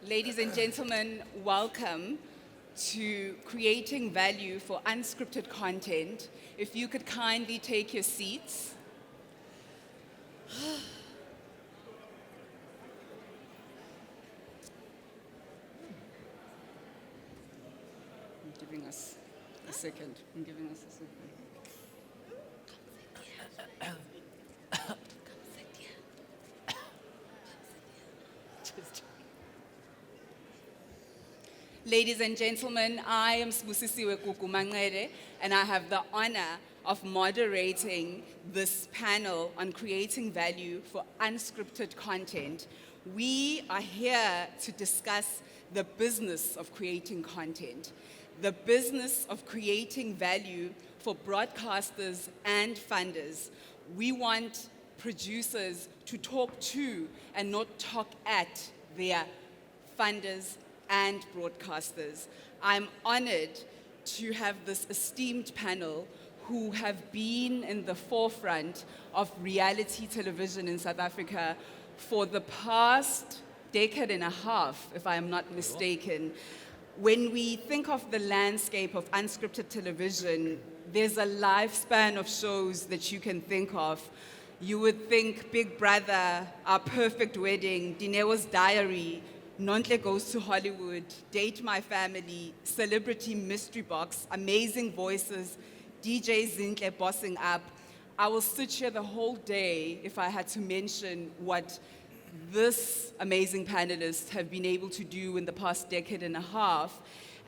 Ladies and gentlemen, welcome to Creating Value for Unscripted Content. If you could kindly take your seats. I'm giving us a second. Ladies and gentlemen, I am Sibusisiwe Kukumanqele, and I have the honor of moderating this panel on creating value for unscripted content. We are here to discuss the business of creating content, the business of creating value for broadcasters and funders. We want producers to talk to and not talk at their funders and broadcasters. I'm honored to have this esteemed panel who have been in the forefront of reality television in South Africa for the past decade and a half, if I am not mistaken. When we think of the landscape of unscripted television, there's a lifespan of shows that you can think of. You would think Big Brother, Our Perfect Wedding, Dineo's Diary, Nontle Goes to Hollywood, Date My Family, Celebrity Mystery Box, Amazing Voices, DJ Zintle Bossing Up. I will sit here the whole day if I had to mention what this amazing panelists have been able to do in the past decade and a half.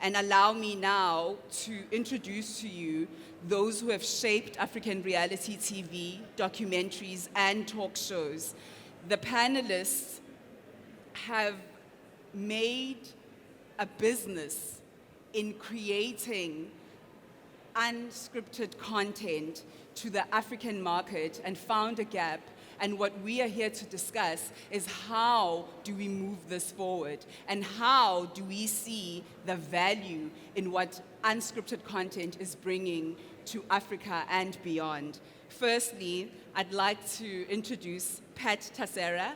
And allow me now to introduce to you those who have shaped African reality TV, documentaries, and talk shows. The panelists have made a business in creating unscripted content to the African market and found a gap. And what we are here to discuss is how do we move this forward and how do we see the value in what unscripted content is bringing to Africa and beyond. Firstly, I'd like to introduce Pat Tassera,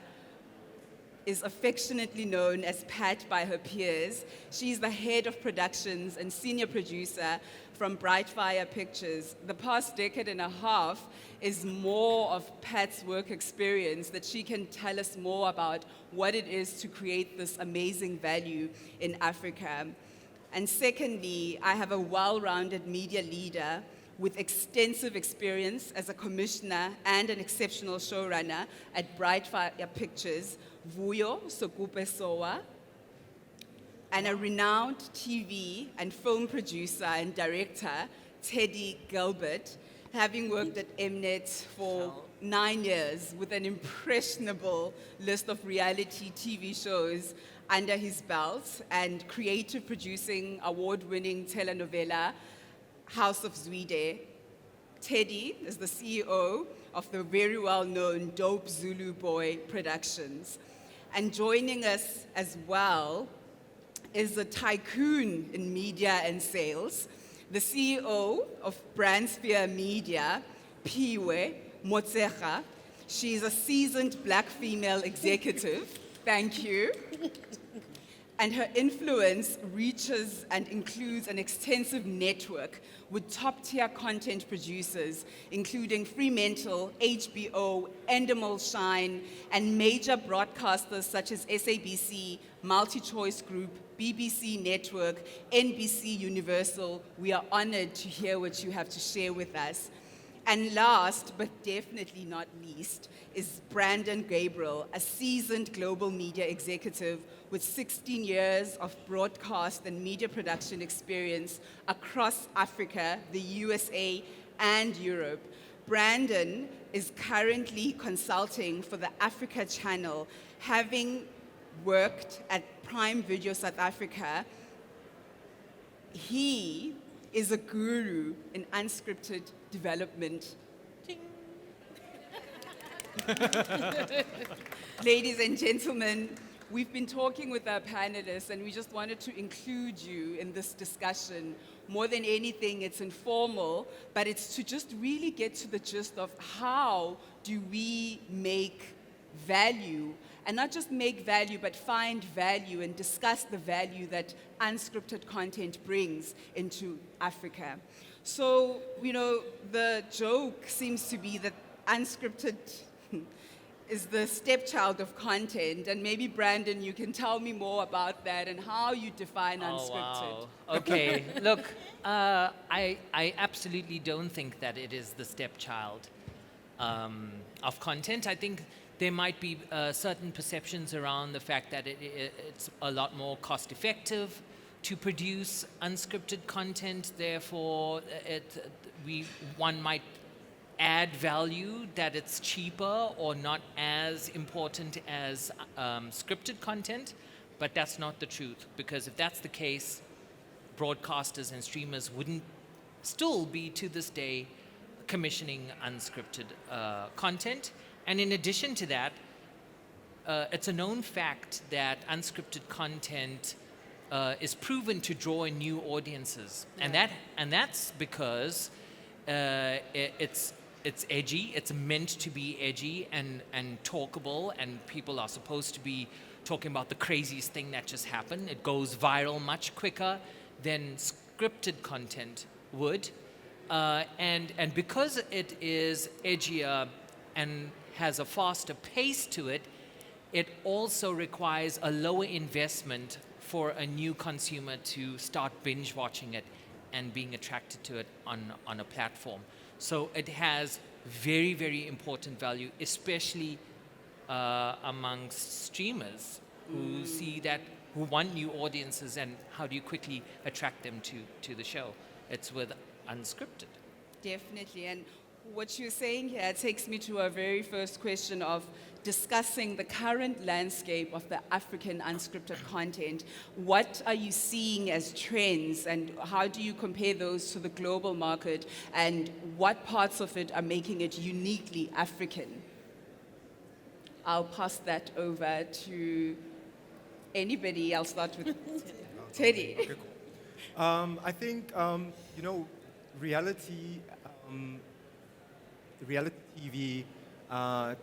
is affectionately known as Pat by her peers. She's the head of productions and senior producer from Brightfire Pictures. The past decade and a half is more of Pat's work experience that she can tell us more about what it is to create this amazing value in Africa. And secondly, I have a well-rounded media leader with extensive experience as a commissioner and an exceptional showrunner at Brightfire Pictures, Vuyo Sokupe Sowa, and a renowned TV and film producer and director, Teddy Gilbert, having worked at Mnet for 9 years with an impressionable list of reality TV shows under his belt and creative producing award-winning telenovela House of Zwide. Teddy is the CEO of the very well-known Dope Zulu Boy Productions. And joining us as well is a tycoon in media and sales, the CEO of Brandsphere Media, Piwe Motsecha. She's a seasoned black female executive. Thank you. And her influence reaches and includes an extensive network with top-tier content producers, including Fremantle, HBO, Endemol Shine, and major broadcasters such as SABC, MultiChoice Group, BBC Network, NBC Universal. We are honored to hear what you have to share with us. And last, but definitely not least, is Brandon Gabriel, a seasoned global media executive with 16 years of broadcast and media production experience across Africa, the USA, and Europe. Brandon is currently consulting for the Africa Channel, having worked at Prime Video South Africa. He is a guru in unscripted development. Ladies and gentlemen, we've been talking with our panelists and we just wanted to include you in this discussion. More than anything, it's informal, but it's to just really get to the gist of how do we make value, and not just make value, but find value and discuss the value that unscripted content brings into Africa. So, the joke seems to be that unscripted is the stepchild of content, and maybe Brandon, you can tell me more about that and how you define unscripted. Oh, wow. Okay, look, I absolutely don't think that it is the stepchild of content. I think there might be certain perceptions around the fact that it's a lot more cost effective to produce unscripted content. Therefore, one might add value that it's cheaper or not as important as scripted content, but that's not the truth, because if that's the case, broadcasters and streamers wouldn't still be to this day commissioning unscripted content. And in addition to that, it's a known fact that unscripted content is proven to draw in new audiences, and that's because it's edgy. It's meant to be edgy and talkable, and people are supposed to be talking about the craziest thing that just happened. It goes viral much quicker than scripted content would, and because it is edgier and has a faster pace to it, it also requires a lower investment for a new consumer to start binge watching it and being attracted to it on a platform. So it has very, very important value, especially amongst streamers who want new audiences, and how do you quickly attract them to the show? It's with unscripted. Definitely. And what you're saying here takes me to our very first question of discussing the current landscape of the African unscripted content. What are you seeing as trends, and how do you compare those to the global market, and what parts of it are making it uniquely African? I'll pass that over to anybody. I'll start with Teddy. Okay, cool. I think, reality TV,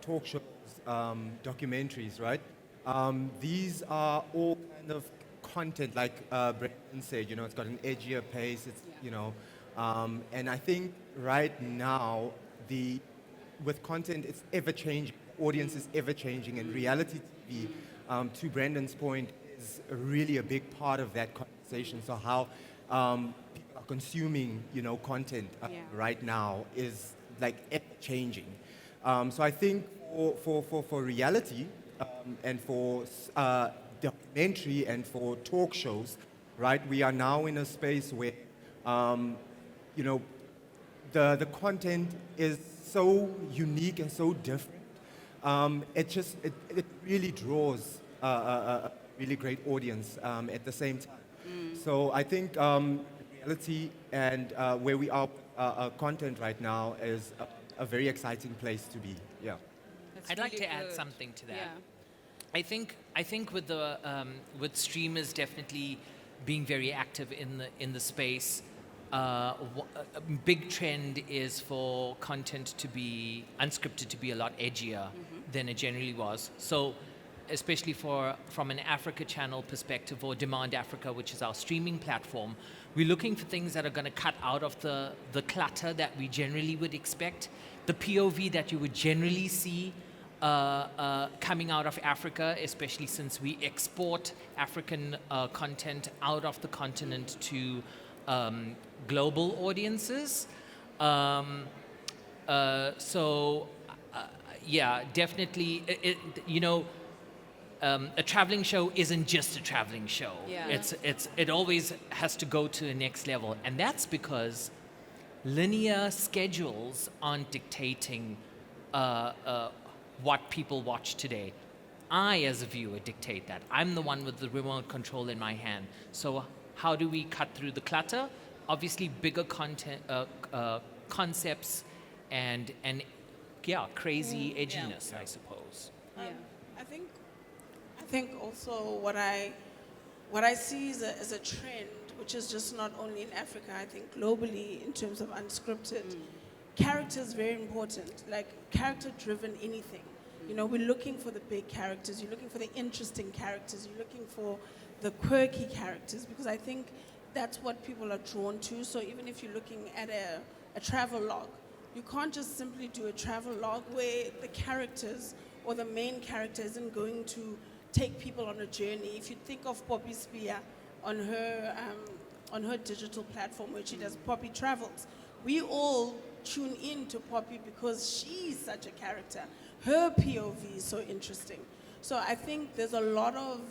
talk shows, documentaries, right? These are all kind of content, like Brendan said, it's got an edgier pace, and I think right now, with content, it's ever changing, audience is ever changing, and reality TV, to Brendan's point, is really a big part of that conversation. So how people are consuming, content right now is like ever changing. So I think for reality and for documentary and for talk shows, right, we are now in a space where, the content is so unique and so different. It really draws a really great audience at the same time. So I think reality and where we are content right now is a very exciting place to be. Yeah. That's I'd like really to add good. something to that. Yeah. I think with streamers definitely being very active in the space, a big trend is for content to be unscripted, to be a lot edgier than it generally was. So, especially from an Africa channel perspective, or Demand Africa, which is our streaming platform, we're looking for things that are going to cut out of the clutter that we generally would expect, the POV that you would generally see coming out of Africa, especially since we export African content out of the continent to global audiences. Definitely, a traveling show isn't just a traveling show. Yeah. It always has to go to the next level, and that's because linear schedules aren't dictating what people watch today. I, as a viewer, dictate that. I'm the one with the remote control in my hand. So how do we cut through the clutter? Obviously, bigger content, concepts, and crazy edginess, I suppose. I think also what I see is a trend, which is just not only in Africa, I think globally in terms of unscripted. Character is very important, like character-driven anything. You know, we're looking for the big characters, you're looking for the interesting characters, you're looking for the quirky characters, because I think that's what people are drawn to. So even if you're looking at a travel log, you can't just simply do a travel log where the characters or the main character isn't going to take people on a journey. If you think of Poppy Spear on her digital platform where she does Poppy Travels, we all tune in to Poppy because she's such a character. Her POV is so interesting. So I think there's a lot of,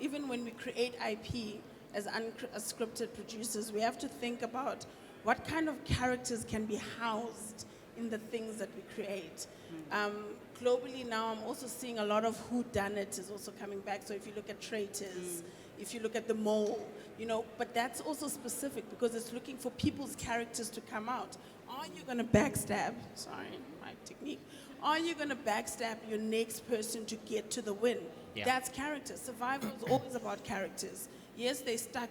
even when we create IP as unscripted producers, we have to think about what kind of characters can be housed in the things that we create. Globally now, I'm also seeing a lot of whodunit is also coming back. So if you look at Traitors, if you look at The Mole, you know, but that's also specific because it's looking for people's characters to come out. Are you going to backstab? Sorry, my technique. Are you going to backstab your next person to get to the win? Yeah. That's character. Survival is always about characters. Yes, they're stuck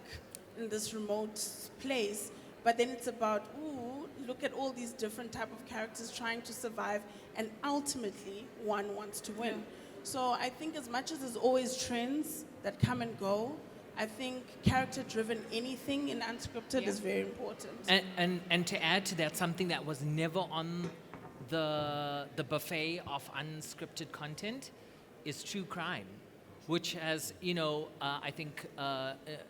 in this remote place, but then it's about, ooh, look at all these different type of characters trying to survive, and ultimately one wants to win. So I think as much as there's always trends that come and go, I think character-driven anything in unscripted is very important. And to add to that, something that was never on the buffet of unscripted content is true crime, which has, I think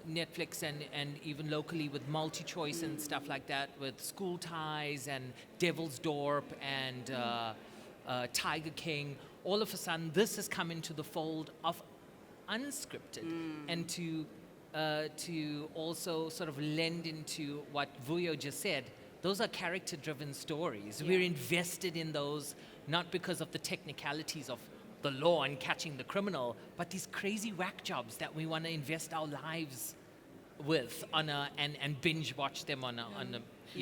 Netflix and even locally with multi-choice and stuff like that, with School Ties and Devil's Dorp and Tiger King, all of a sudden this has come into the fold of unscripted, and to also sort of lend into what Vuyo just said. Those are character-driven stories. We're invested in those not because of the technicalities of the law and catching the criminal, but these crazy whack jobs that we want to invest our lives with and binge watch them on a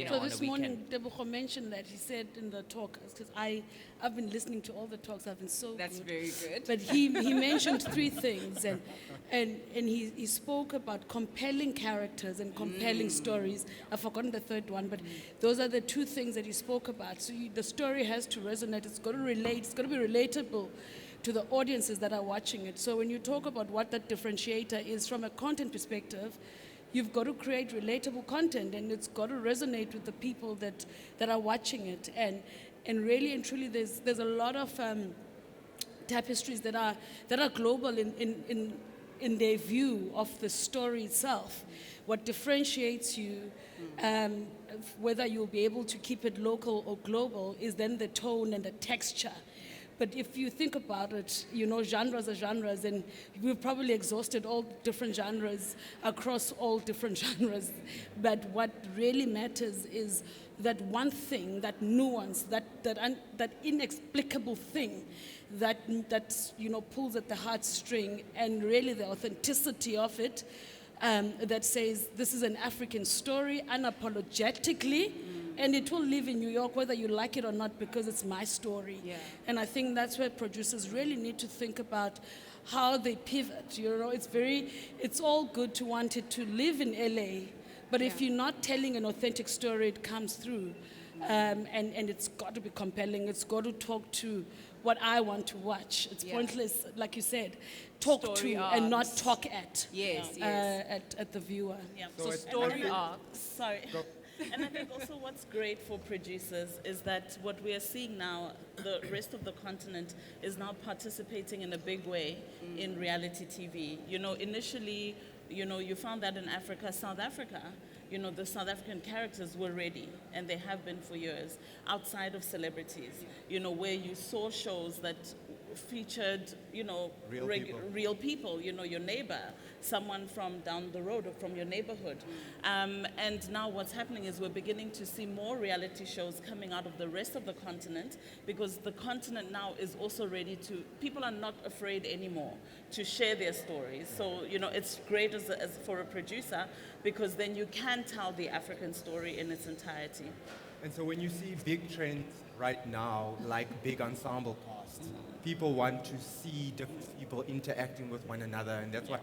So on this a weekend. morning, Debucho mentioned that he said in the talk, because I've been listening to all the talks, I've been so That's good. very good. But he mentioned three things, and he spoke about compelling characters and compelling stories. I've forgotten the third one, but those are the two things that he spoke about. So the story has to resonate, it's got to relate, it's got to be relatable to the audiences that are watching it. So when you talk about what that differentiator is from a content perspective, you've got to create relatable content, and it's got to resonate with the people that are watching it. And really and truly, there's a lot of tapestries that are global in their view of the story itself. What differentiates you, whether you'll be able to keep it local or global, is then the tone and the texture. But if you think about it, genres are genres, and we've probably exhausted all different genres across all different genres. But what really matters is that one thing, that nuance, that inexplicable thing that pulls at the heartstring, and really the authenticity of it, that says this is an African story unapologetically. And it will live in New York whether you like it or not, because it's my story. Yeah. And I think that's where producers really need to think about how they pivot. It's all good to want it to live in LA, but if you're not telling an authentic story, it comes through. And it's got to be compelling. It's got to talk to what I want to watch. It's pointless, like you said, talk Story to arcs. and not talk at. Yes, At the viewer. Yeah. So and story I think- arcs. Sorry. And I think also what's great for producers is that what we are seeing now, the rest of the continent is now participating in a big way in reality TV. Initially, you found that in Africa, South Africa, the South African characters were ready, and they have been for years, outside of celebrities, where you saw shows that featured, real people, your neighbor, someone from down the road or from your neighborhood. And now what's happening is we're beginning to see more reality shows coming out of the rest of the continent, because the continent now is also ready to, people are not afraid anymore to share their stories. So, it's great as for a producer, because then you can tell the African story in its entirety. And so when you see big trends right now, like big ensemble casts, people want to see different people interacting with one another, and that's why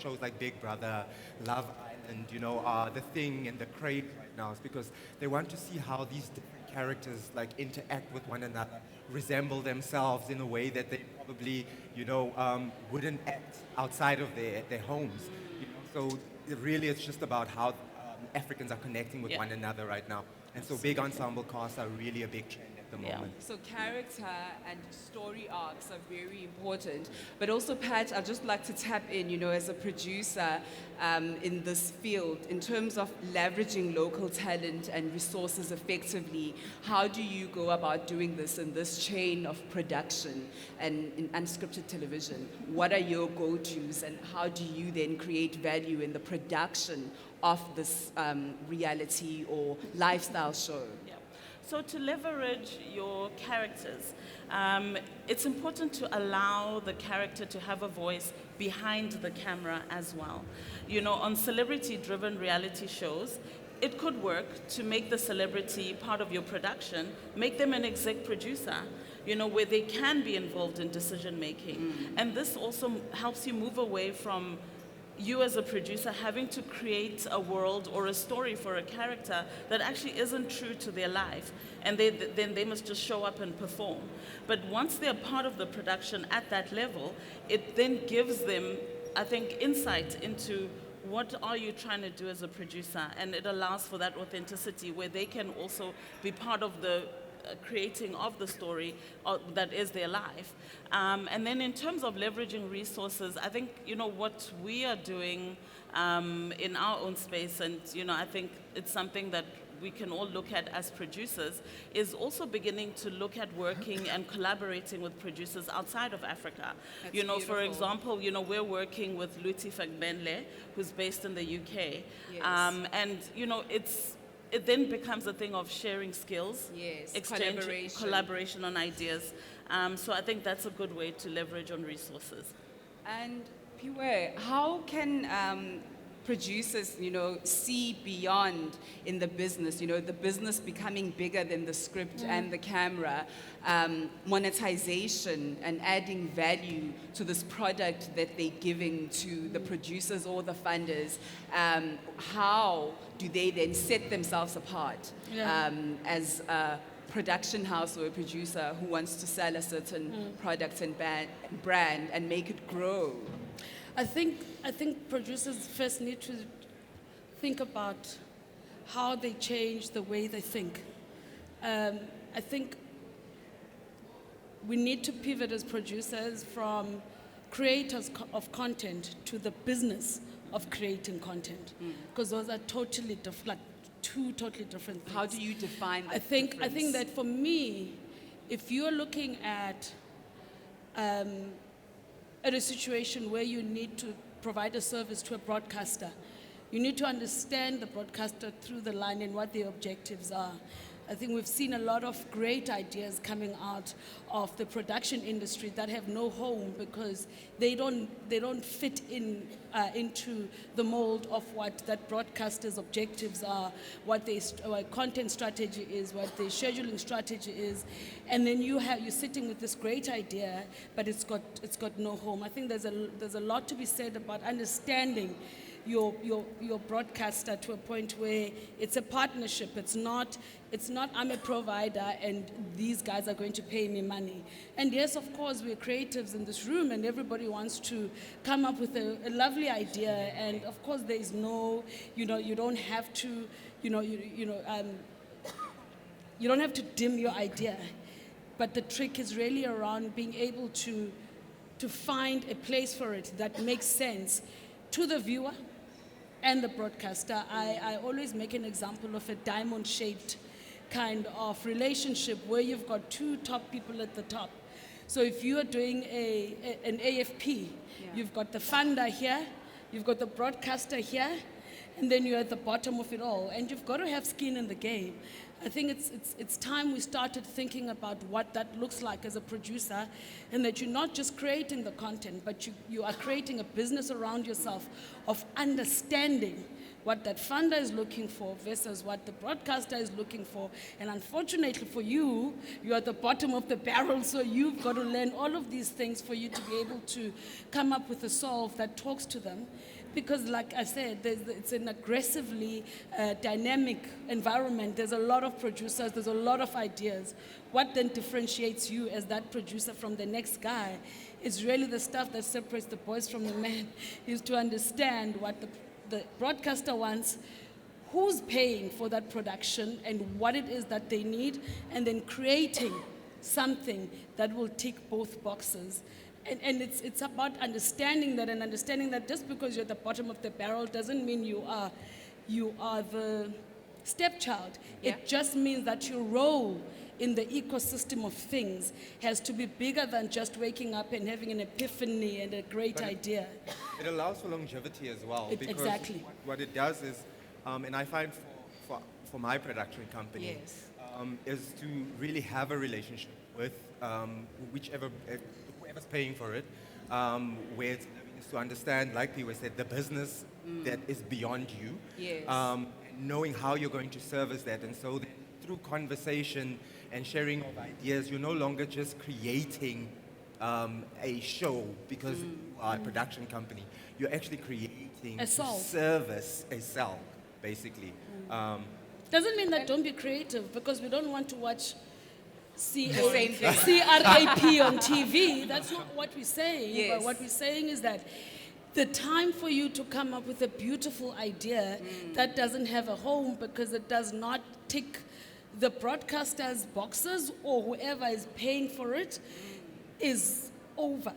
shows like Big Brother, Love Island, The Thing, and The Crave right now, is because they want to see how these different characters like interact with one another, resemble themselves in a way that they probably, wouldn't act outside of their homes. So really it's just about how Africans are connecting with Yeah. one another right now. And so big ensemble casts are really a big trend at the Yeah. moment. So character and story arcs are very important. But also, Pat, I'd just like to tap in, as a producer in this field, in terms of leveraging local talent and resources effectively. How do you go about doing this in this chain of production and in unscripted television? What are your go-tos, and how do you then create value in the production of this reality or lifestyle show? Yeah. So to leverage your characters, it's important to allow the character to have a voice behind the camera as well. On celebrity-driven reality shows, it could work to make the celebrity part of your production, make them an exec producer, where they can be involved in decision making. And this also helps you move away from you as a producer having to create a world or a story for a character that actually isn't true to their life, and then they must just show up and perform. But once they're part of the production at that level, it then gives them, I think, insight into what are you trying to do as a producer, and it allows for that authenticity where they can also be part of the creating of the story that is their life. And then in terms of leveraging resources, I think, what we are doing in our own space, and, I think it's something that we can all look at as producers, is also beginning to look at working and collaborating with producers outside of Africa. That's For beautiful. example, we're working with Luti Fagbenle, who's based in the UK. Yes. And, it then becomes a thing of sharing skills, Yes, exchange, collaboration. collaboration on ideas. So I think that's a good way to leverage on resources. And Piwe, how can producers, see beyond in the business, the business becoming bigger than the script and the camera, monetization and adding value to this product that they're giving to the producers or the funders? How do they then set themselves apart as a production house or a producer who wants to sell a certain product and brand and make it grow? I think producers first need to think about how they change the way they think. I think we need to pivot as producers from creators of content to the business of creating content, because those are totally different, two totally different things. How do you define that I think difference? that for me, if you're looking at a situation where you need to provide a service to a broadcaster, you need to understand the broadcaster through the line and what their objectives are. I think we've seen a lot of great ideas coming out of the production industry that have no home because they don't fit into the mold of what that broadcaster's objectives are, what their content strategy is, what their scheduling strategy is, and then you're sitting with this great idea, but it's got no home. I think there's a lot to be said about understanding your broadcaster to a point where it's a partnership. It's not I'm a provider and these guys are going to pay me money. And yes, of course, we're creatives in this room and everybody wants to come up with a lovely idea. And of course, there is no, you don't have to, you don't have to dim your idea. But the trick is really around being able to find a place for it that makes sense to the viewer and the broadcaster. I always make an example of a diamond-shaped kind of relationship where you've got two top people at the top. So if you are doing an AFP, you've got the funder here, you've got the broadcaster here, and then you're at the bottom of it all. And you've got to have skin in the game. I think it's time we started thinking about what that looks like as a producer, and that you're not just creating the content, but you are creating a business around yourself of understanding what that funder is looking for versus what the broadcaster is looking for. And unfortunately for you, you're at the bottom of the barrel, so you've got to learn all of these things for you to be able to come up with a solve that talks to them. because, like I said, it's an aggressively dynamic environment. There's a lot of producers, there's a lot of ideas. What then differentiates you as that producer from the next guy is really the stuff that separates the boys from the men, is to understand what the broadcaster wants, who's paying for that production, and what it is that they need, and then creating something that will tick both boxes. And it's about understanding that, and understanding that just because you're at the bottom of the barrel doesn't mean you are the stepchild. Yeah. It just means that your role in the ecosystem of things has to be bigger than just waking up and having an epiphany and a great idea. It allows for longevity as well. Because Exactly. what it does is, and I find for my production company, Yes. is to really have a relationship with whoever's paying for it, where it's is to understand, like Piwe said, the business that is beyond you, Yes. knowing how you're going to service that, and so then through conversation and sharing of ideas, you're no longer just creating a show because you are a production company. You're actually creating A soul. service, a cell, basically. Doesn't mean that don't be creative, because we don't want to watch same thing. CRAP on TV. That's not what we're saying. Yes. But what we're saying is that the time for you to come up with a beautiful idea that doesn't have a home because it does not tick the broadcaster's boxes or whoever is paying for it is over.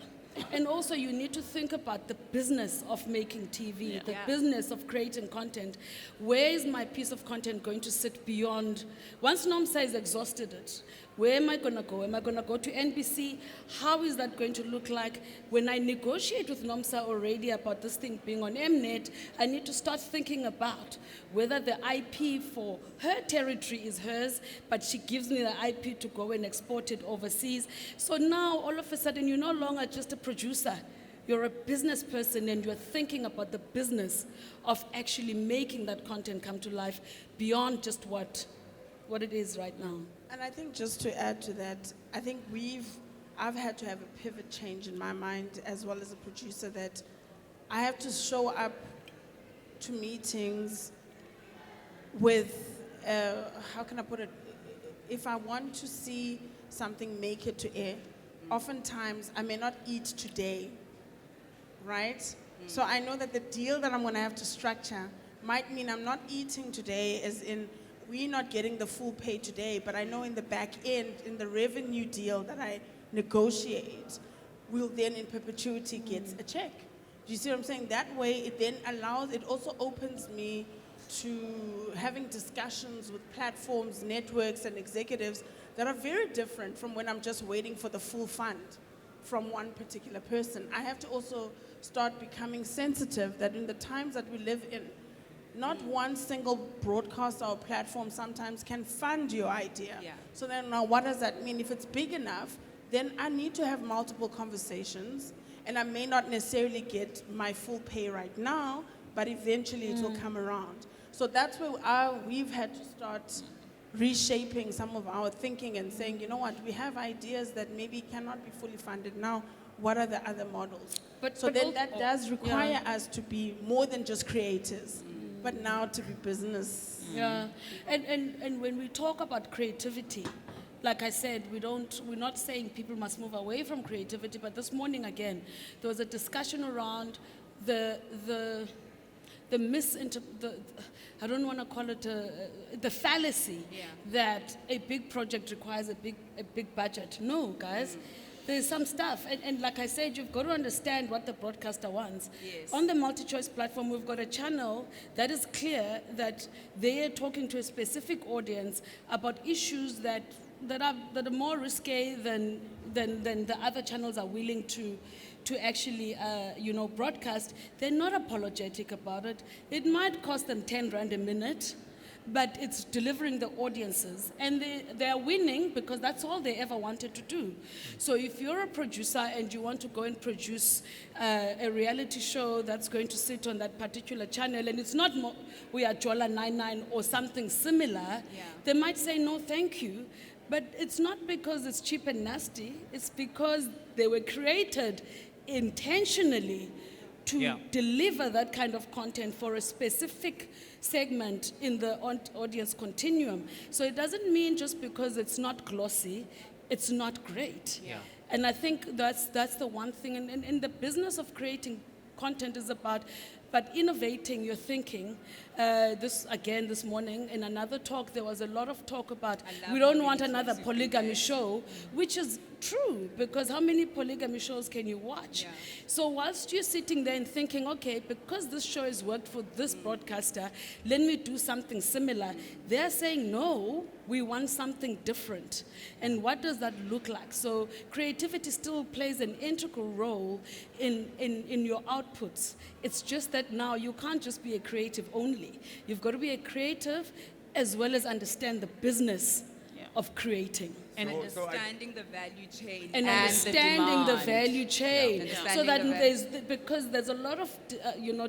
And also you need to think about the business of making TV, the Yeah. business of creating content. Where is my piece of content going to sit beyond? Once Nomsa has exhausted it, where am I going to go? Am I going to go to NBC? How is that going to look like? When I negotiate with Nomsa already about this thing being on Mnet, I need to start thinking about whether the IP for her territory is hers, but she gives me the IP to go and export it overseas. So now, all of a sudden, you're no longer just a producer. You're a business person, and you're thinking about the business of actually making that content come to life beyond just what it is right now. And I think just to add to that, I think I've had to have a pivot change in my mind as well as a producer, that I have to show up to meetings with, how can I put it, if I want to see something make it to air, oftentimes I may not eat today, right? So I know that the deal that I'm going to have to structure might mean I'm not eating today, as in we're not getting the full pay today, but I know in the back end, in the revenue deal that I negotiate, we'll then in perpetuity get a check. Do you see what I'm saying? That way it then it also opens me to having discussions with platforms, networks, and executives that are very different from when I'm just waiting for the full fund from one particular person. I have to also start becoming sensitive that in the times that we live in, not one single broadcaster or platform sometimes can fund your idea. Yeah. So then now what does that mean? If it's big enough, then I need to have multiple conversations, and I may not necessarily get my full pay right now, but eventually it will come around. So that's where we've had to start reshaping some of our thinking and saying, you know what, we have ideas that maybe cannot be fully funded now. What are the other models? But Then al- that does require us to be more than just creators, but now to be business. Yeah, and when we talk about creativity, like I said, we're not saying people must move away from creativity, but this morning again, there was a discussion around the I don't want to call it the fallacy that a big project requires a big budget. No, guys. There's some stuff, and like I said, you've got to understand what the broadcaster wants. Yes. On the multi-choice platform, we've got a channel that is clear that they are talking to a specific audience about issues that are more risque than the other channels are willing to actually broadcast. They're not apologetic about it. It might cost them 10 rand a minute, but it's delivering the audiences, and they are winning because that's all they ever wanted to do. So if you're a producer and you want to go and produce a reality show that's going to sit on that particular channel, and it's not We Are Jola 99 or something similar, they might say no thank you. But it's not because it's cheap and nasty, it's because they were created intentionally to Yeah. deliver that kind of content for a specific segment in the audience continuum. So it doesn't mean just because it's not glossy, it's not great. Yeah. And I think that's the one thing. And the business of creating content is about innovating your thinking. This morning in another talk, there was a lot of talk about I love we how don't many want talks another you polygamy created. show, which is true, because how many polygamy shows can you watch? Yeah. So whilst you're sitting there and thinking, okay, because this show has worked for this broadcaster, let me do something similar, they're saying, no, we want something different. And what does that look like? So creativity still plays an integral role in your outputs. It's just that now you can't just be a creative only. You've got to be a creative as well as understand the business of creating. And Understanding the value chain And the understanding the demand. value chain, Yeah. so that Understanding because there's a lot of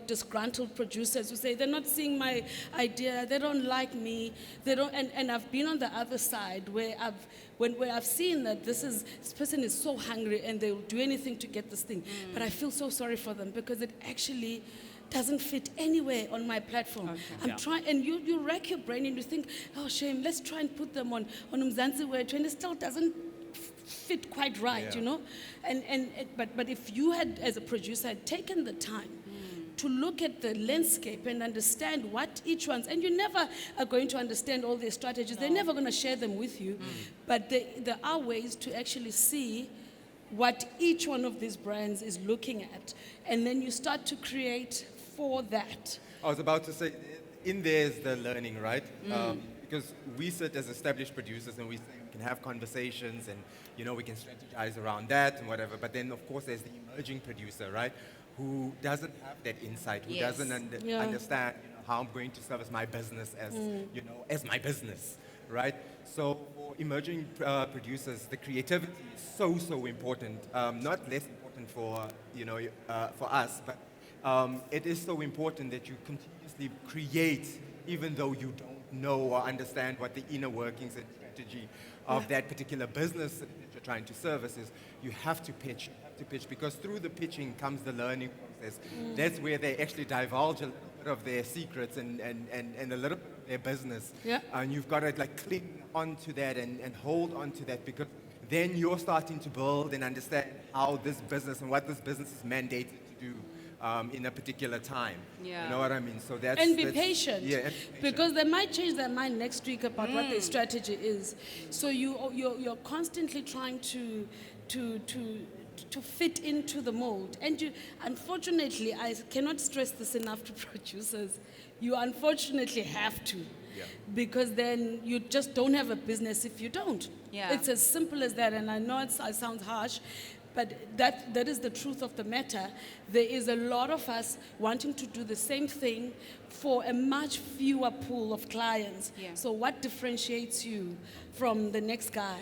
disgruntled producers who say they're not seeing my idea, they don't like me, they don't, and I've been on the other side where I've seen that this person is so hungry and they'll do anything to get this thing, but I feel so sorry for them because it actually doesn't fit anywhere on my platform. I'm Yeah. trying, and you rack your brain and you think, oh shame, let's try and put them on Mzansi Wethu, and it still doesn't fit quite right, Yeah. But if you had, as a producer, had taken the time to look at the landscape and understand what each one's, and you never are going to understand all their strategies, they're never going to share them with you, but there are ways to actually see what each one of these brands is looking at, and then you start to create for that. I was about to say, in there's the learning, right? Because we sit as established producers and we say we can have conversations and, we can strategize around that and whatever. But then, of course, there's the emerging producer, right? Who doesn't have that insight, who Yes. doesn't understand how I'm going to service my business as, as my business, right? So for emerging producers, the creativity is so important. Not less important for, for us, but it is so important that you continuously create, even though you don't know or understand what the inner workings and strategy of that particular business that you're trying to service is. You have to pitch. Because through the pitching comes the learning process. That's where they actually divulge a little bit of their secrets and a little bit of their business. Yeah. And you've got to cling onto that and hold onto that, because then you're starting to build and understand how this business and what this business is mandated to do in a particular time. Yeah. You know what I mean? So that's And be that's- patient, Yeah, and be patient. because they might change their mind next week about what their strategy is. So you're constantly trying to fit into the mold, and unfortunately, I cannot stress this enough to producers. You unfortunately have to, because then you just don't have a business if you don't. Yeah. It's as simple as that, and I know it sounds harsh. But that is the truth of the matter. There is a lot of us wanting to do the same thing for a much fewer pool of clients. Yeah. So what differentiates you from the next guy?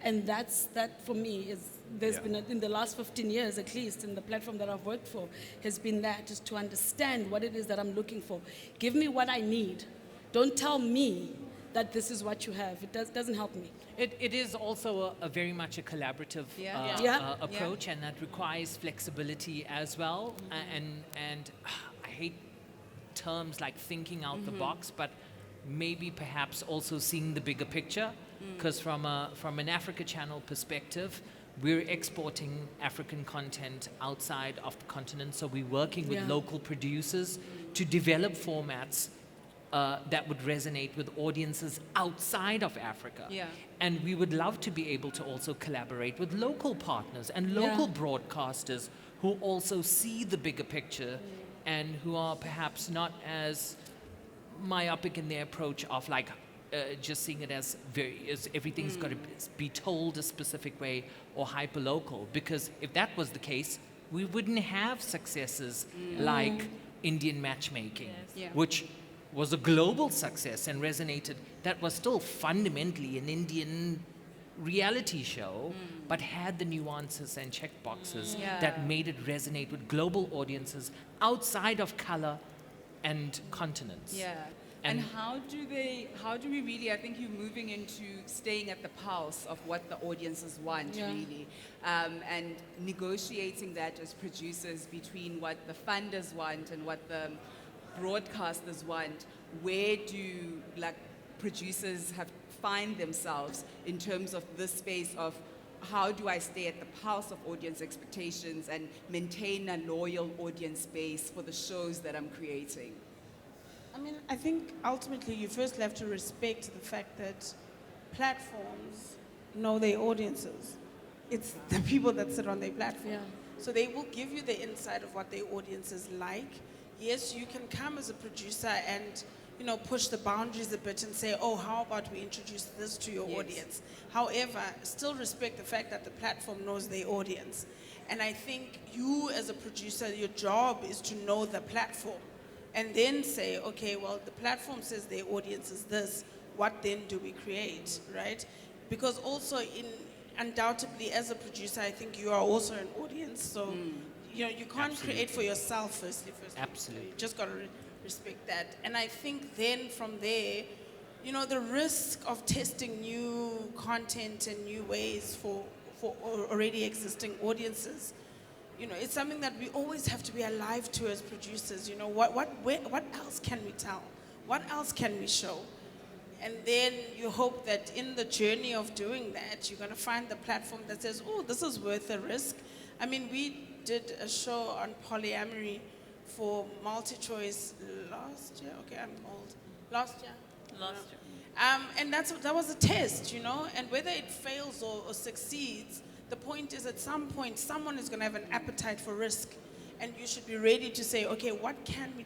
And that for me there's been in the last 15 years at least in the platform that I've worked for has been that, is to understand what it is that I'm looking for. Give me what I need. Don't tell me that this is what you have. It doesn't help me. It is also a very much a collaborative approach, and that requires flexibility as well. And I hate terms like thinking out the box, but maybe perhaps also seeing the bigger picture. Because from an Africa Channel perspective, we're exporting African content outside of the continent. So we're working with local producers to develop formats that would resonate with audiences outside of Africa. Yeah. And we would love to be able to also collaborate with local partners and local broadcasters who also see the bigger picture and who are perhaps not as myopic in their approach of just seeing it as everything's got to be told a specific way or hyper-local. Because if that was the case, we wouldn't have successes like Indian matchmaking, which was a global success and resonated. That was still fundamentally an Indian reality show, but had the nuances and check boxes that made it resonate with global audiences outside of color and continents. Yeah. And how do we really, I think you're moving into staying at the pulse of what the audiences want, Yeah. really, and negotiating that as producers between what the funders want and what the broadcasters want. Where do producers find themselves in terms of this space of how do I stay at the pulse of audience expectations and maintain a loyal audience base for the shows that I'm creating? I mean, I think ultimately you first have to respect the fact that platforms know their audiences. It's the people that sit on their platform. Yeah. So they will give you the insight of what their audience is like. Yes, you can come as a producer and, push the boundaries a bit and say, oh, how about we introduce this to your Yes. audience? However, still respect the fact that the platform knows their audience. And I think you as a producer, your job is to know the platform and then say, okay, well, the platform says their audience is this. What then do we create, right? Because also undoubtedly as a producer, I think you are also an audience. So, you can't create for yourself firstly. Absolutely. You just got to respect that. And I think then from there, the risk of testing new content and new ways for already existing audiences, it's something that we always have to be alive to as producers. What else can we tell? What else can we show? And then you hope that in the journey of doing that, you're going to find the platform that says, oh, this is worth the risk. I mean, we did a show on polyamory for MultiChoice last year. Okay, I'm old. Last year? Last year. And that was a test, and whether it fails or succeeds, the point is at some point, someone is going to have an appetite for risk. And you should be ready to say, okay, what can we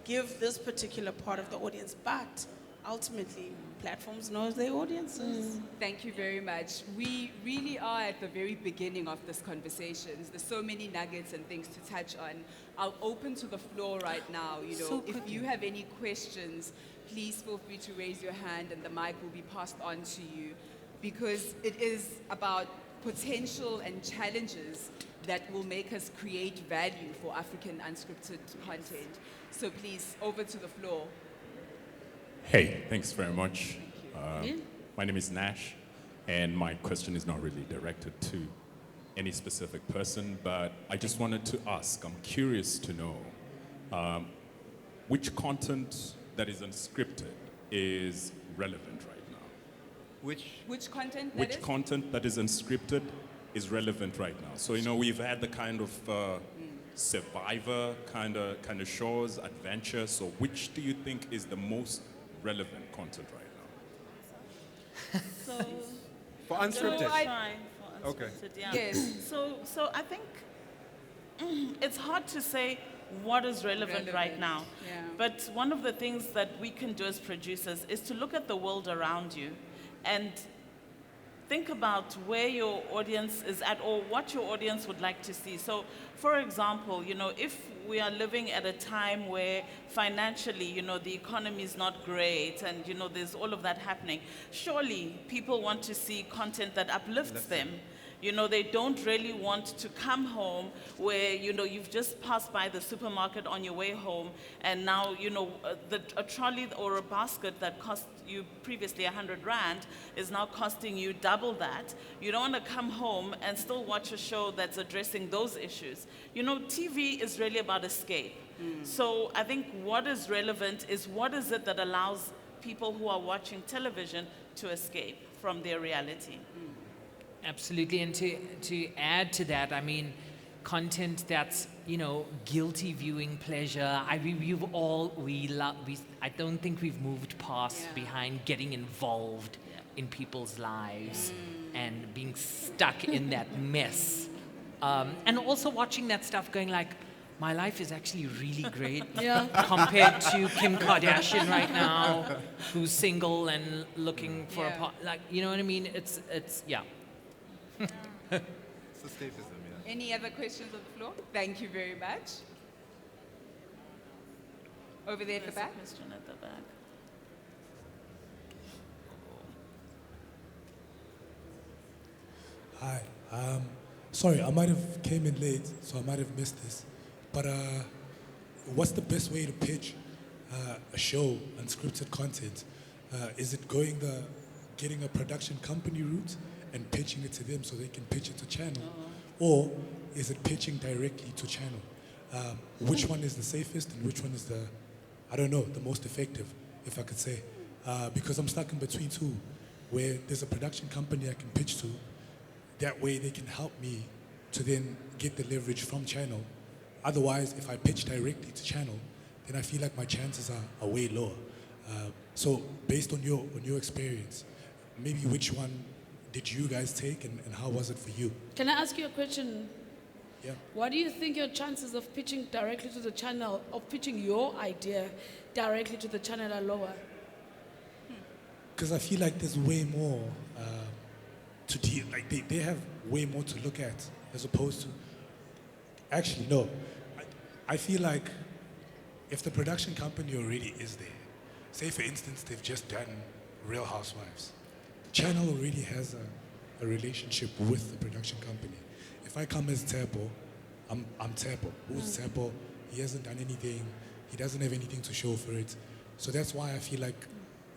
give this particular part of the audience? But ultimately, platforms know their audiences. Thank you very much. We really are at the very beginning of this conversation. There's so many nuggets and things to touch on. I'll open to the floor right now. If you have any questions, please feel free to raise your hand and the mic will be passed on to you, because it is about potential and challenges that will make us create value for African unscripted content. So please, over to the floor. Hey, thanks very much. Yeah. My name is Nash, and my question is not really directed to any specific person, but I just wanted to ask, I'm curious to know which content that is unscripted is relevant right now? Which content that Which is? content that is unscripted is relevant right now? So, we've had the kind of survivor kind of shows, adventure. So which do you think is the most relevant content right now? So, For unscripted. try for Okay. unscripted, yeah. Yes. So I think it's hard to say what is relevant right now. Yeah. But one of the things that we can do as producers is to look at the world around you and think about where your audience is at or what your audience would like to see. So, for example, if we are living at a time where financially, the economy is not great and, there's all of that happening, surely people want to see content that uplifts them. They don't really want to come home where, you've just passed by the supermarket on your way home and now, a trolley or a basket that cost you previously 100 Rand is now costing you double that. You don't want to come home and still watch a show that's addressing those issues. TV is really about escape. So I think what is relevant is what is it that allows people who are watching television to escape from their reality. Absolutely, and to add to that, I mean, content that's guilty viewing pleasure. I don't think we've moved past behind getting involved in people's lives and being stuck in that mess, and also watching that stuff, going like, my life is actually really great compared to Kim Kardashian right now, who's single and looking for you know what I mean? It's yeah. It's escapism, yeah. Any other questions on the floor? Thank you very much. Over there at the There's a back. question at the back. Hi. Sorry, I might have came in late, so I might have missed this. But what's the best way to pitch a show, unscripted content, is it getting a production company route and pitching it to them so they can pitch it to channel, or is it pitching directly to channel? Which one is the safest and which one is the most effective, if I could say? Because I'm stuck in between two, where there's a production company I can pitch to. That way they can help me to then get the leverage from channel. Otherwise, if I pitch directly to channel, then I feel like my chances are way lower. So based on your experience, maybe which one did you guys take and how was it for you? Can I ask you a question? Yeah. What do you think your chances of pitching directly to the channel, of pitching your idea directly to the channel are lower? Because I feel like there's way more to deal, like they have way more to look at as opposed to, actually no, I feel like if the production company already is there, say for instance they've just done Real Housewives, channel already has a relationship with the production company. If I come as Tebo, I'm Tebo. Who's Tebo? He hasn't done anything, he doesn't have anything to show for it. So that's why I feel like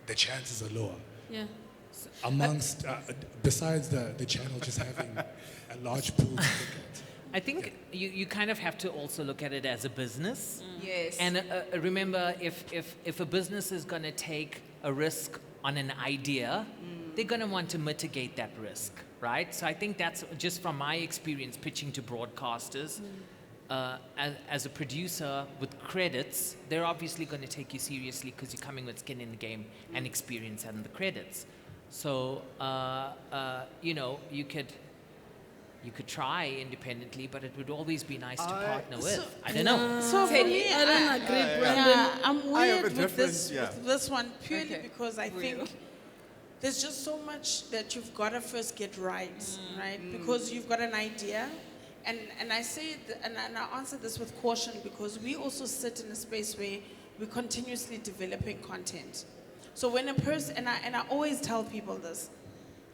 the chances are lower. Yeah. Amongst, besides the channel just having a large pool to look at. I think you kind of have to also look at it as a business. Yes. And remember, if a business is going to take a risk on an idea, they're going to want to mitigate that risk, right? So I think that's just from my experience pitching to broadcasters. As a producer with credits, they're obviously going to take you seriously because you're coming with skin in the game and experience and the credits. So you could try independently, but it would always be nice to partner with. I don't know. So for me, I don't agree, Brandon. I'm I have a weird with difference, yeah. with this one purely Okay. because I think there's just so much that you've got to first get right, right? Because you've got an idea, and I say it, and I answer this with caution because we also sit in a space where we're continuously developing content. So when a person, and I always tell people this,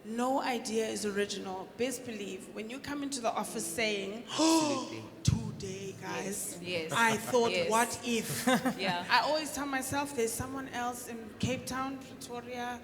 no idea is original. Best believe when you come into the office saying, Absolutely. today, guys, Yes. I thought, Yes. what if? Yeah. I always tell myself there's someone else in Cape Town, Pretoria,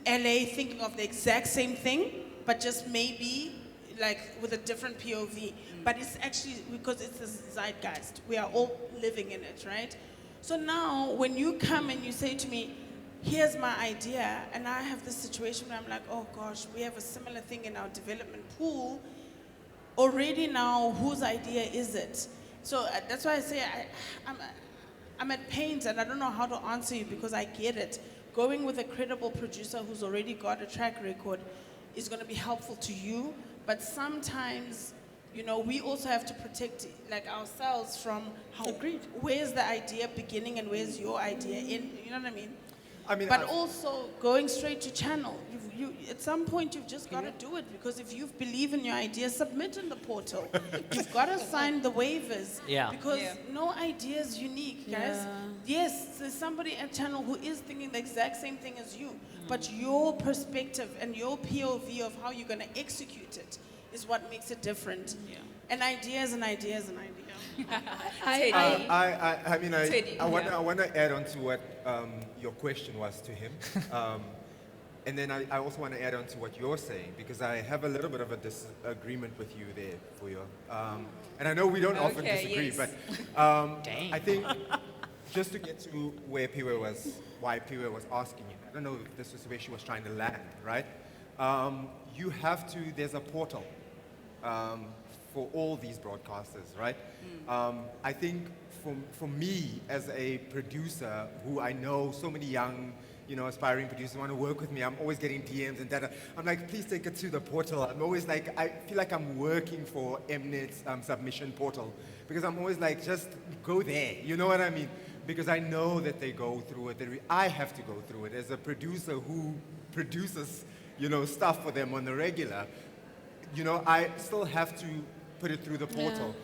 LA thinking of the exact same thing, but just maybe like with a different POV. But it's actually because it's the zeitgeist. We are all living in it, right? So now when you come and you say to me, here's my idea, and I have this situation where I'm like, oh gosh, we have a similar thing in our development pool. Already now, whose idea is it? So that's why I say I'm at pains and I don't know how to answer you because I get it. Going with a credible producer who's already got a track record is going to be helpful to you, but sometimes, we also have to protect like ourselves from how. Agreed. Where's the idea beginning and where's your idea in? You know what I mean? I mean, But also going straight to channel. You at some point you've just got to do it because if you believe in your idea, submit in the portal. You've got to sign the waivers. Yeah. Because Yeah. no idea is unique, guys. Yeah. Yes, there's somebody at channel who is thinking the exact same thing as you, but your perspective and your POV of how you're going to execute it is what makes it different. Yeah. An idea is an idea is an idea. Teddy. Teddy, I yeah. want to add on to what your question was to him. And then I also want to add on to what you're saying, because I have a little bit of a disagreement with you there, Fuyo. And I know we don't often Okay, disagree, yes. but Dang. I think just to get to why Piwe was asking you, I don't know if this was where she was trying to land, right? You have to, there's a portal for all these broadcasters, right? I think for me as a producer who I know so many young, aspiring producers want to work with me, I'm always getting DMs and data. I'm like, please take it to the portal. I'm always like, I feel like I'm working for Mnet's submission portal because I'm always like, just go there. You know what I mean? Because I know that they go through it. I have to go through it as a producer who produces, stuff for them on the regular. I still have to put it through the portal.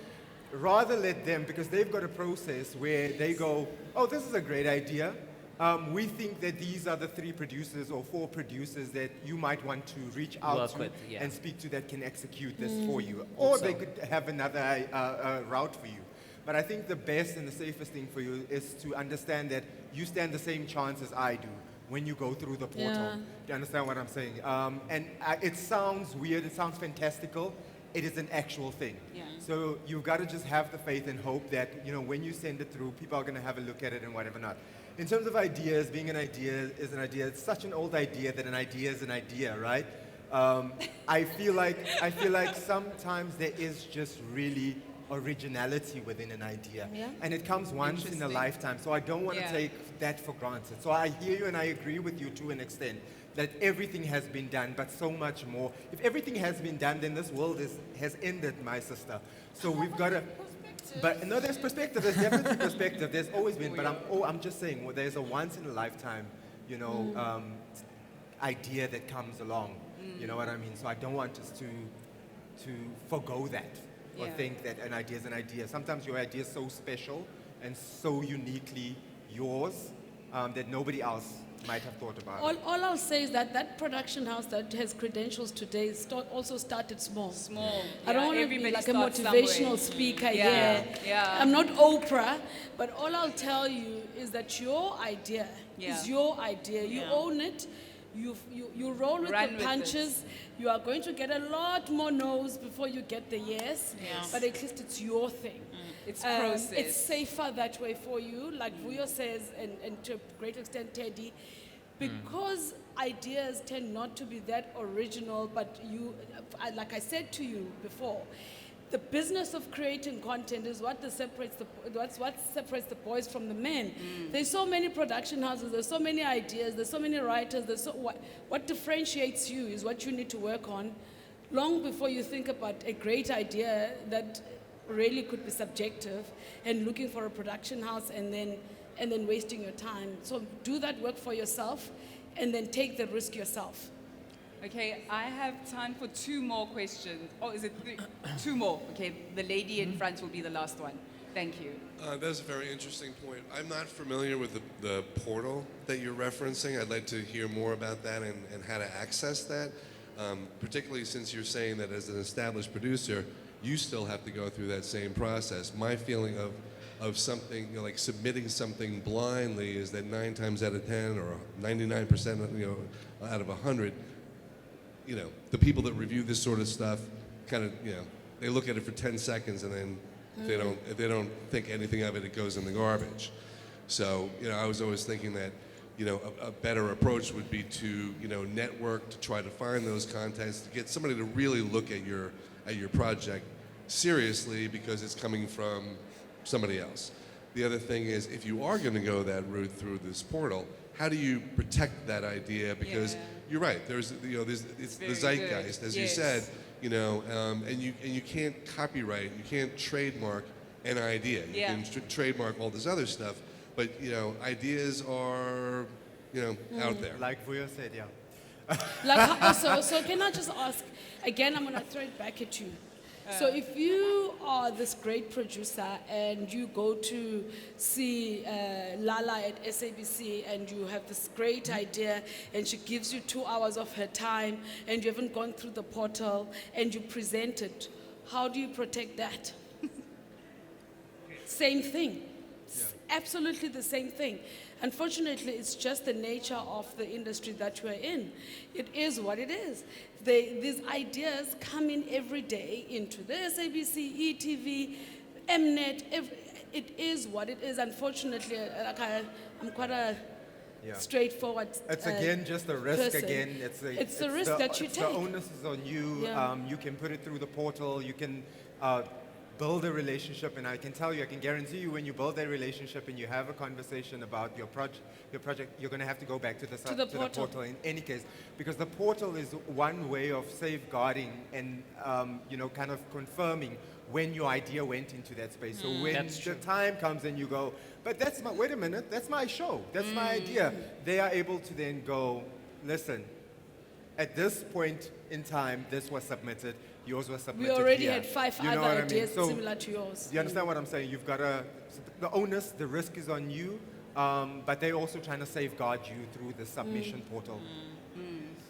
Rather let them, because they've got a process where they go, oh, this is a great idea. We think that these are the 3 producers or 4 producers that you might want to reach out Work to with, yeah. and speak to that can execute this for you. Or they could have another route for you. But I think the best and the safest thing for you is to understand that you stand the same chance as I do when you go through the portal. Yeah. Do you understand what I'm saying? It sounds weird, it sounds fantastical. It is an actual thing. Yeah. So you've got to just have the faith and hope that, when you send it through, people are going to have a look at it and whatever not. In terms of ideas, being an idea is an idea. It's such an old idea that an idea is an idea, right? I feel like sometimes there is just really originality within an idea. Yeah. And it comes once in a Interesting. lifetime. So I don't want to Yeah. take that for granted. So I hear you and I agree with you to an extent that everything has been done, but so much more. If everything has been done, then this world has ended, my sister. So we've got to... But no, there's perspective. There's definitely perspective. There's always been. But I'm just saying, there's a once in a lifetime, idea that comes along. You know what I mean? So I don't want us to forgo that or Yeah. think that an idea is an idea. Sometimes your idea is so special and so uniquely yours that nobody else might have thought about it. All I'll say is that production house that has credentials today also started small. Small. I don't Yeah, want to be everybody like a starts motivational somewhere. speaker Yeah, here. yeah. I'm not Oprah, but all I'll tell you is that your idea Yeah. is your idea. You Yeah. own it. You roll with Run the with punches. You are going to get a lot more no's before you get the yes. Yes. But at least it's your thing. It's process. It's safer that way for you, like Vuyo says, and to a great extent, Teddy, because ideas tend not to be that original, but like I said to you before, the business of creating content is what separates the boys from the men. There's so many production houses, there's so many ideas, there's so many writers, what differentiates you is what you need to work on long before you think about a great idea that really could be subjective and looking for a production house and then wasting your time. So do that work for yourself and then take the risk yourself. Okay, I have time for two more questions. Oh, is it three? Two more. Okay, the lady in front will be the last one. Thank you. That's a very interesting point. I'm not familiar with the portal that you're referencing. I'd like to hear more about that and how to access that, particularly since you're saying that as an established producer, you still have to go through that same process. My feeling of something, like submitting something blindly is that 9 times out of 10 or 99% out of 100, the people that review this sort of stuff kind of, they look at it for 10 seconds and then if they don't think anything of it, it goes in the garbage. So, I was always thinking that, a better approach would be to, network to try to find those contacts, to get somebody to really look at your project seriously because it's coming from somebody else. The other thing is, if you are going to go that route through this portal, how do you protect that idea? Because Yeah. you're right. It's the Very zeitgeist, good. as you Yes. said. And you can't copyright, you can't trademark an idea. You Yeah. can trademark all this other stuff, but ideas are out there. Like Vuyo said, yeah. So can I just ask, again, I'm going to throw it back at you. So if you are this great producer and you go to see Lala at SABC and you have this great idea and she gives you 2 hours of her time and you haven't gone through the portal and you present it, how do you protect that? Same thing. Absolutely the same thing. Unfortunately, it's just the nature of the industry that we're in. It is what it is. These ideas come in every day into the SABC, ETV, Mnet. It is what it is. Unfortunately, I'm quite a Yeah. straightforward It's again just a risk person. again. It's the risk that you The take. onus is on you. Yeah. You can put it through the portal. You can build a relationship, and I can tell you, I can guarantee you, when you build that relationship and you have a conversation about your project, you're going to have to go back to the portal in any case, because the portal is one way of safeguarding and kind of confirming when your idea went into that space. So when That's the true. time comes and you go, but wait a minute, that's my show, that's my idea. They are able to then go, listen, at this point in time, this was submitted, yours was We submitted already here. had 5 You know other what I mean? ideas So, similar to yours. you understand what I'm saying? You've got the onus, the risk is on you, but they're also trying to safeguard you through the submission portal.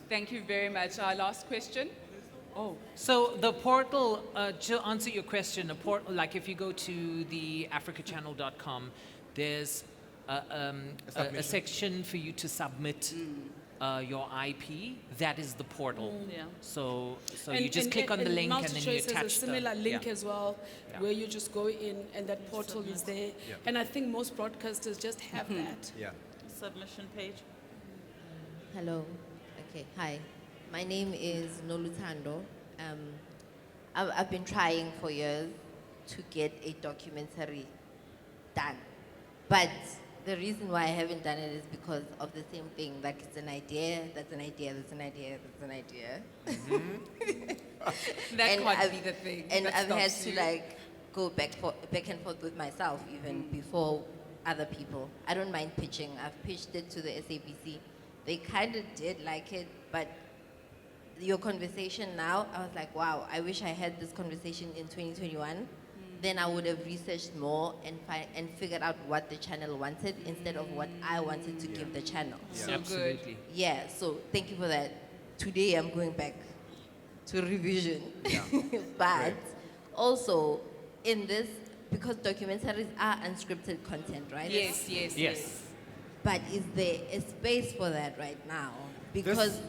Thank you very much. Our last question. Oh, So the portal, to answer your question, a portal, like if you go to the africachannel.com, there's a submission. section for you to submit your IP. That is the portal. Yeah. So you just click on the link and then you MultiChoice has attach a similar link yeah. as well, Yeah. where you just go in and that portal is there. Yeah. And I think most broadcasters just have that. Yeah. Submission page. Hello. Okay. Hi. My name is Nolutando. I've been trying for years to get a documentary done, but the reason why I haven't done it is because of the same thing. Like it's an idea, that's an idea, that's an idea, that's an idea. that And can't I've- be the thing. And that I've had stops to you. like go back and forth with myself even before other people. I don't mind pitching. I've pitched it to the SABC. They kind of did like it, but your conversation now, I was like, wow, I wish I had this conversation in 2021. Then I would have researched more and figured out what the channel wanted instead of what I wanted to give the channel. So good. Absolutely. Yeah, so thank you for that. Today I'm going back to revision. But also in this, because documentaries are unscripted content, right? Yes, yes, Yes. But is there a space for that right now? Because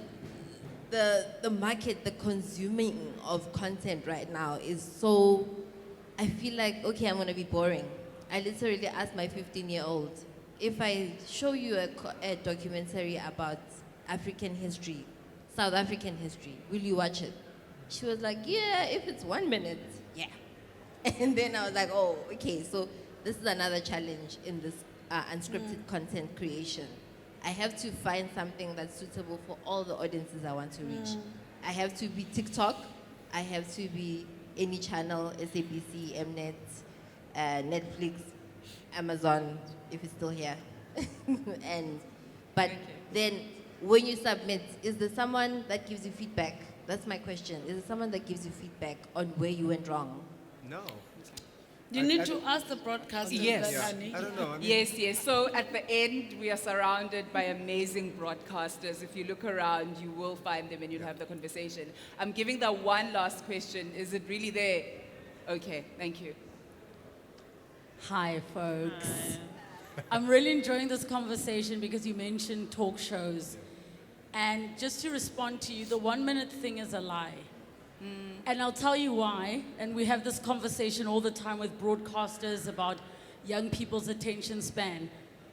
the market, the consuming of content right now is so, I feel like, okay, I'm gonna be boring. I literally asked my 15-year-old, if I show you a documentary about African history, South African history, will you watch it? She was like, yeah, if it's 1 minute, yeah. And then I was like, oh, okay, so this is another challenge in this unscripted content creation. I have to find something that's suitable for all the audiences I want to reach. I have to be TikTok, I have to be any channel, SABC, Mnet, Netflix, Amazon, if it's still here. But then when you submit, is there someone that gives you feedback? That's my question. Is there someone that gives you feedback on where you went wrong? No. You need to ask the broadcasters Yes. that, Yeah. honey. I don't know. I mean, Yes, yes. So at the end, we are surrounded by amazing broadcasters. If you look around, you will find them and you'll have the conversation. I'm giving the one last question. Is it really there? Okay, thank you. Hi, folks. I'm really enjoying this conversation because you mentioned talk shows. And just to respond to you, the 1 minute thing is a lie. And I'll tell you why. And we have this conversation all the time with broadcasters about young people's attention span.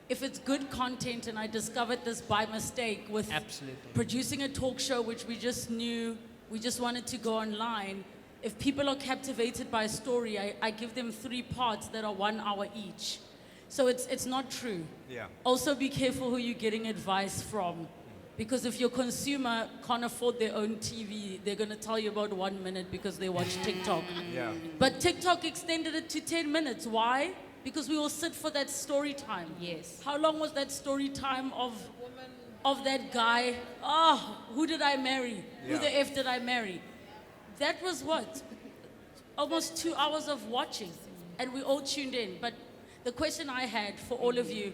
If it's good content, and I discovered this by mistake with Absolutely. producing a talk show, which we just knew, we just wanted to go online. If people are captivated by a story, I give them 3 parts that are 1 hour each. So it's not true. yeah. Also be careful who you're getting advice from. Because if your consumer can't afford their own TV, they're going to tell you about 1 minute because they watch TikTok. Yeah. But TikTok extended it to 10 minutes. Why? Because we all sit for that story time. Yes. How long was that story time of that guy? Oh, who did I marry? Who Yeah. the F did I marry? That was what? Almost 2 hours of watching. And we all tuned in. But the question I had for all of you,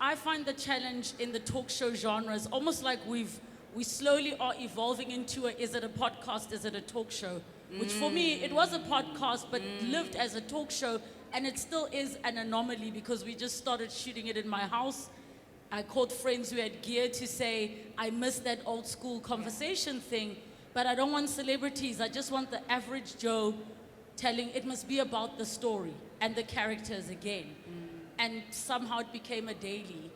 I find the challenge in the talk show genre is almost like we slowly are evolving into is it a podcast, is it a talk show? Which for me, it was a podcast, but lived as a talk show, and it still is an anomaly because we just started shooting it in my house. I called friends who had gear to say, I miss that old school conversation thing, but I don't want celebrities. I just want the average Joe telling, it must be about the story and the characters again. And somehow it became a daily.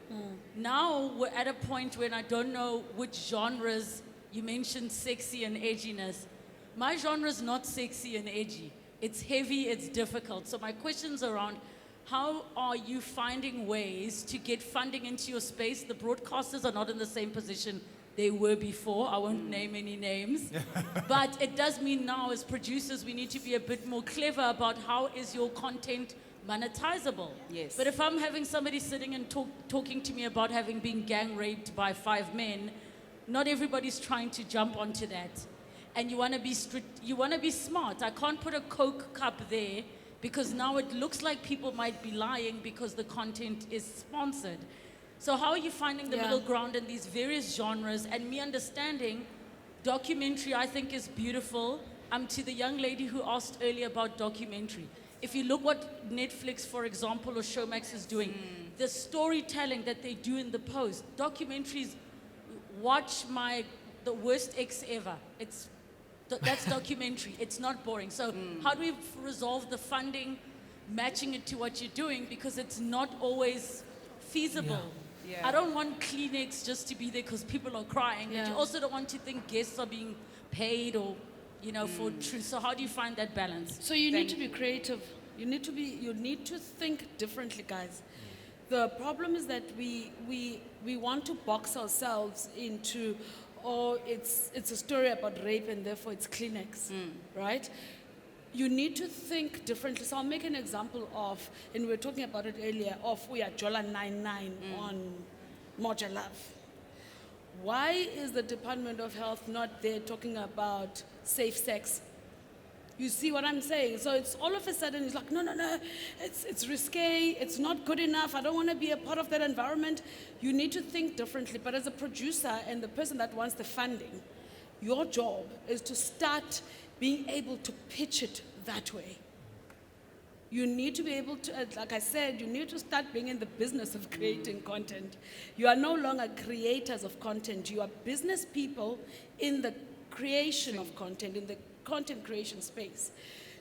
Now we're at a point when I don't know which genres. You mentioned sexy and edginess. My genre is not sexy and edgy. It's heavy, it's difficult. So my question's around, how are you finding ways to get funding into your space? The broadcasters are not in the same position they were before. I won't name any names. But it does mean now as producers, we need to be a bit more clever about how is your content monetizable. Yes. But if I'm having somebody sitting and talking to me about having been gang raped by 5 men, not everybody's trying to jump onto that. And you want to be smart. I can't put a Coke cup there because now it looks like people might be lying because the content is sponsored. So how are you finding the Yeah. middle ground in these various genres and me understanding Documentary, I think, is beautiful. To the young lady who asked earlier about documentary. If you look what Netflix, for example, or Showmax is doing, the storytelling that they do in the post, documentaries, watch the worst ex ever. That's documentary. It's not boring. So how do we resolve the funding, matching it to what you're doing? Because it's not always feasible. Yeah. I don't want Kleenex just to be there because people are crying. But you also don't want to think guests are being paid or, for truth. So how do you find that balance? So you need to be creative. You need to think differently, guys. The problem is that we want to box ourselves into, it's a story about rape and therefore it's Kleenex, right? You need to think differently. So I'll make an example of, and we were talking about it earlier, of We Are Jola 99 on Moja Love. Why is the Department of Health not there talking about safe sex? You see what I'm saying? So it's all of a sudden, it's like, no, it's risque, it's not good enough, I don't want to be a part of that environment. You need to think differently. But as a producer and the person that wants the funding, your job is to start being able to pitch it that way. You need to be able to, like I said, you need to start being in the business of creating content. You are no longer creators of content. You are business people in the creation of content, in the content creation space.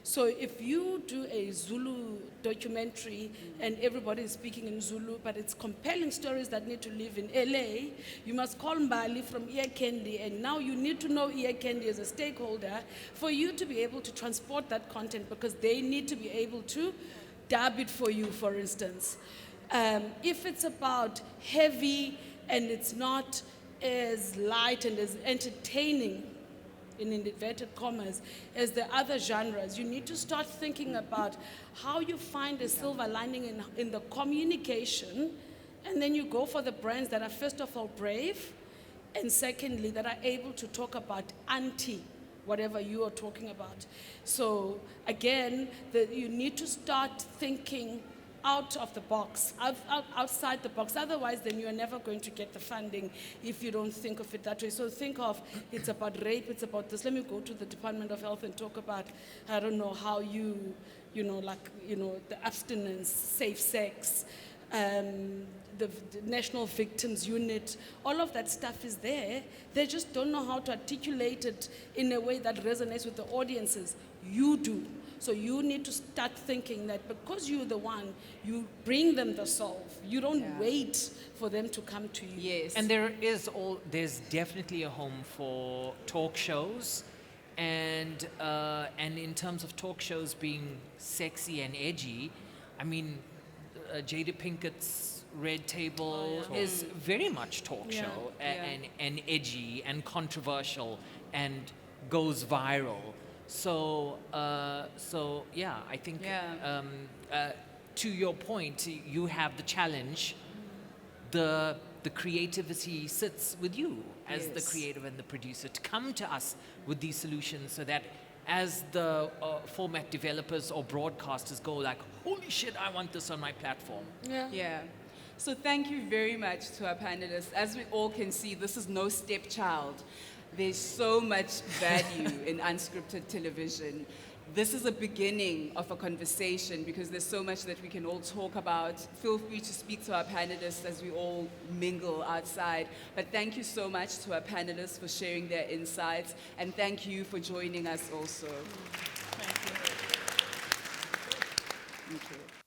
So if you do a Zulu documentary and everybody is speaking in Zulu, but it's compelling stories that need to live in LA, you must call Mbali from Ear Candy, and now you need to know Ear Candy as a stakeholder for you to be able to transport that content, because they need to be able to dub it for you, for instance. If it's about heavy and it's not as light and as entertaining, in inverted commas, as the other genres, you need to start thinking about how you find a silver lining in the communication, and then you go for the brands that are first of all brave, and secondly that are able to talk about whatever you are talking about. So again, you need to start thinking out of the box, outside the box. Otherwise, then you are never going to get the funding if you don't think of it that way. So think of, it's about rape, it's about this. Let me go to the Department of Health and talk about, I don't know, how the abstinence, safe sex, the National Victims Unit, all of that stuff is there. They just don't know how to articulate it in a way that resonates with the audiences. You do. So you need to start thinking that because you're the one, you bring them the solve. You don't wait for them to come to you. Yes. And there's definitely a home for talk shows, and in terms of talk shows being sexy and edgy, I mean, Jada Pinkett's Red Table is very much talk show and edgy and controversial and goes viral. So yeah, I think to your point, you have the challenge. The creativity sits with you as the creative and the producer to come to us with these solutions, so that as the format developers or broadcasters go like, holy shit, I want this on my platform. Yeah. So thank you very much to our panelists. As we all can see, this is no stepchild. There's so much value in unscripted television. This is a beginning of a conversation, because there's so much that we can all talk about. Feel free to speak to our panelists as we all mingle outside. But thank you so much to our panelists for sharing their insights, and thank you for joining us also. Thank you. Thank you.